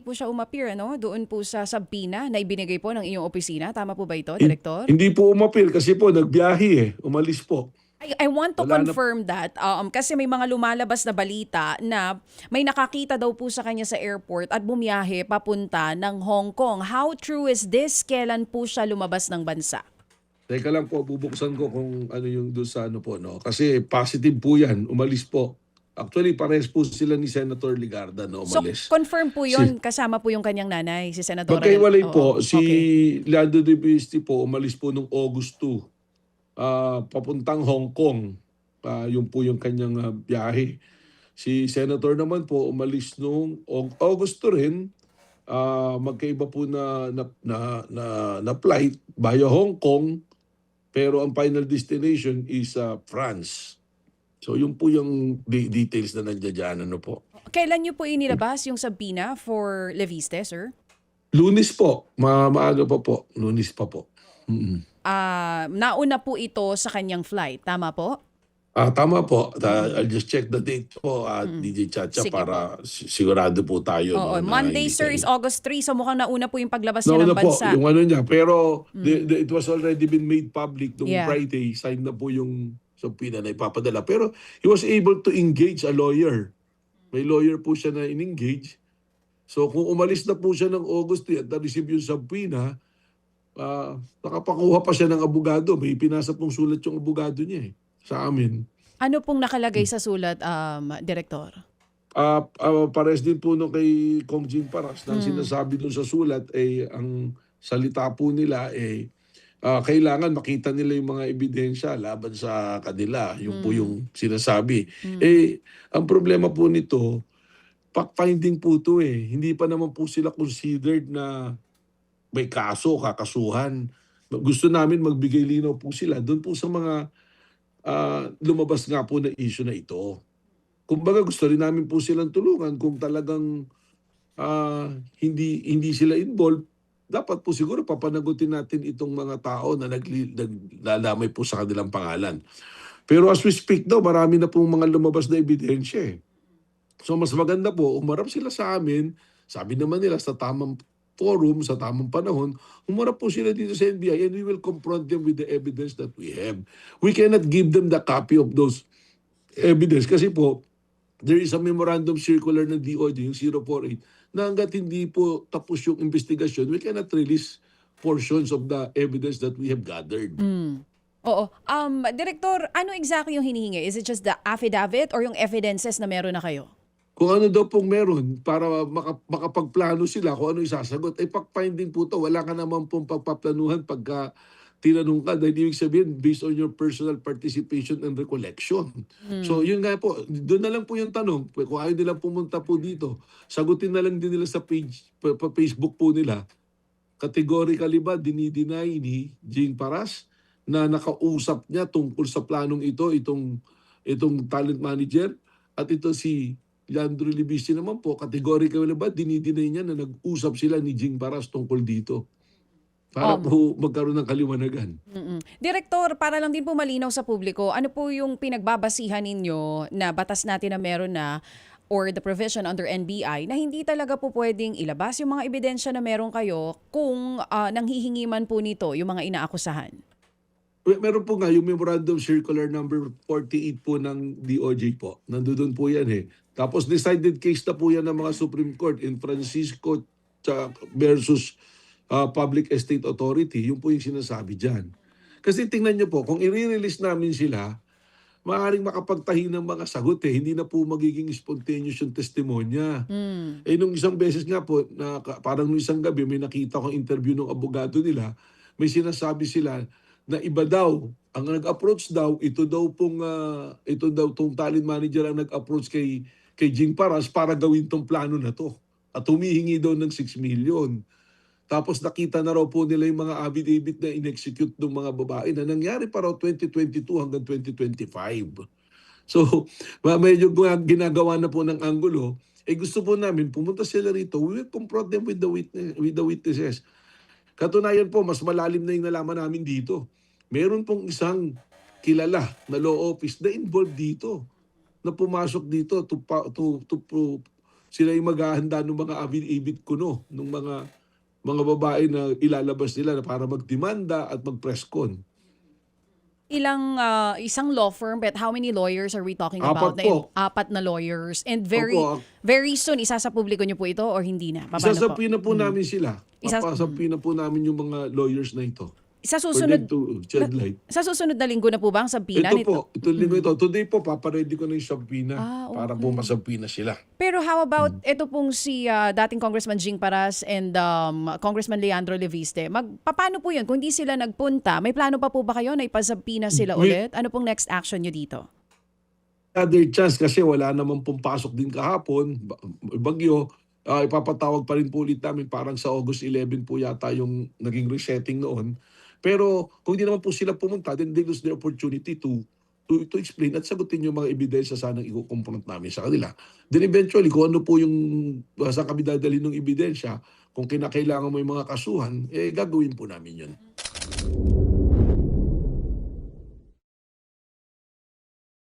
hindi po siya umappear, ano, doon po sa subpoena na ibinigay po ng iyong opisina. Tama po ba ito, Hin- Direktor? Hindi po umapil kasi po nagbiyahe umalis po. I want to Wala na. confirm that kasi may mga lumalabas na balita na may nakakita daw po sa kanya sa airport at bumiyahe papunta ng Hong Kong. How true is this? Kailan po siya lumabas ng bansa? Teka lang po, bubuksan ko kung ano yung doon sa ano po, no? Kasi positive po yan, umalis po. Actually, pares po sila ni Senator Ligarda na So, umalis. confirm po Si, yon kasama po yung kanyang nanay, si Senadora. magkaiwalay Oo, po, si okay. Leandro de Visti po, umalis po noong August 2, papuntang Hong Kong. Yun po yung kanyang biyahe. Si Senator naman po, umalis noong August 2 rin, magkaiba po na flight via Hong Kong, pero ang final destination is France. So yun po yung details na nandiyan dyan, ano po. Kailan niyo po inilabas yung subpoena for Leviste, sir? Lunes po, maaga pa po, Lunes pa po. Mm. Nauna po ito sa kanyang flight, tama po? Tama po. I'll just check the date po at DJ Chacha Sige po. para sigurado po tayo, Oo, no, na Monday, hindi sir, tayo. is August 3, so mukhang nauna po yung paglabas niya Nauna ng po bansa. yung ano niya. Pero it was already been made public nung Yeah. Friday. Signed na po yung subpoena na ipapadala. Pero he was able to engage a lawyer. May lawyer po siya na in-engage. So kung umalis na po siya ng August at na-receive yung subpoena, nakapakuha pa siya ng abogado. May pinasa pong sulat yung abogado niya sa amin. Ano pong nakalagay sa sulat, Direktor? Pares din po nung kay Kong Jing Paras nang sinasabi dun sa sulat ang salita po nila kailangan makita nila yung mga ebidensya laban sa kanila. Yung po yung sinasabi. Ang problema po nito, fact-finding po ito Hindi pa naman po sila considered na may kaso, kakasuhan. Gusto namin magbigay linaw po sila doon po sa mga lumabas nga po na issue na ito. Kumbaga gusto rin namin po silang tulungan kung talagang hindi sila involved. Dapat po siguro papanagutin natin itong mga tao na naglalamay po sa kanilang pangalan. Pero as we speak daw, marami na pong mga lumabas na ebidensya So mas maganda po, umarap sila sa amin, sabi naman nila sa tamang forum, sa tamang panahon, umarap po sila dito sa NBI and we will confront them with the evidence that we have. We cannot give them the copy of those evidence kasi po, there is a memorandum circular ng DOJ, yung 048, na hanggat hindi po tapos yung investigation, we cannot release portions of the evidence that we have gathered. Oo. Direktor, ano exactly yung hinihingi? Is it just the affidavit or yung evidences na meron na kayo? Kung ano daw pong meron para makapagplano sila kung ano isasagot, fact-finding po to. Wala ka naman pong pagpaplanuhan pagka tinanong ka dahil ibig sabihin based on your personal participation and recollection. So yun nga po, doon na lang po yung tanong. Kung ayaw nila pumunta po dito, sagutin na lang din nila sa Facebook po nila. Categorically ba dinideny ni Jing Paras na nakausap niya tungkol sa planong itong talent manager at ito si Leandro Libisi naman po, categorically ba dinideny niya na nag-usap sila ni Jing Paras tungkol dito? Para po magkaroon ng kaliwanagan. Direktor, para lang din po malinaw sa publiko, ano po yung pinagbabasihan ninyo na batas natin na meron na or the provision under NBI na hindi talaga po pwedeng ilabas yung mga ebidensya na meron kayo kung nanghihingi man po nito yung mga inaakusahan? Meron po nga yung Memorandum Circular number 48 po ng DOJ po. Nandoon po yan Tapos decided case na po yan ng mga Supreme Court in Francisco versus Public Estate Authority. Yun po yung sinasabi dyan. Kasi tingnan nyo po, kung i-release namin sila, maaaring makapagtahi ng mga sagot Hindi na po magiging spontaneous yung testimonya. Nung isang beses nga po, parang nung isang gabi, may nakita kong interview ng abogado nila, may sinasabi sila na iba daw, ang nag-approach daw, ito daw tong talent manager ang nag-approach kay Jing Paras para gawin tong plano na to. At humihingi daw ng 6 million. Tapos nakita na raw po nila yung mga affidavit na in-execute ng mga babae na nangyari pa raw 2022 hanggang 2025. So, medyo ginagawa na po ng anggulo. Gusto po namin, pumunta sila rito, we will confront them with the witnesses. Katunayan po, mas malalim na yung nalaman namin dito. Meron pong isang kilala na law office na involved dito, na pumasok dito to sila yung maghahanda ng mga affidavit kuno ng mga babae na ilalabas nila na para magdemanda at mag-press con. Isang law firm, but how many lawyers are we talking about? Apat po. Apat na lawyers. And Opo, very soon, isasapubliko niyo po ito or hindi na? Paano po? isasapi na po namin sila. Isas- Papasapi na po namin yung mga lawyers na ito. Sa For them susunod, to shed light. sa susunod na linggo na po ba ang sabpina Ito po, ito. Today po, paparedy ko na yung subpoena para po okay. masubpoena sila. Pero how about ito pong si dating Congressman Jing Paras and Congressman Leandro Leviste? Paano po yun? Kung di sila nagpunta, may plano pa po ba kayo na ipasabpina sila ulit? Ano pong next action nyo dito? Other chance kasi wala naman pong pasok din kahapon, bagyo, ipapatawag pa rin po ulit namin parang sa August 11 po yata yung naging resetting noon. Pero kung hindi naman po sila pumunta, then they lose the opportunity to explain at sagutin yung mga ebidensya sanang i-confront namin sa kanila. Then eventually, kung ano po yung sa kami dadalhin ng ebidensya, kung kinakailangan mo yung mga kasuhan, gagawin po namin yun.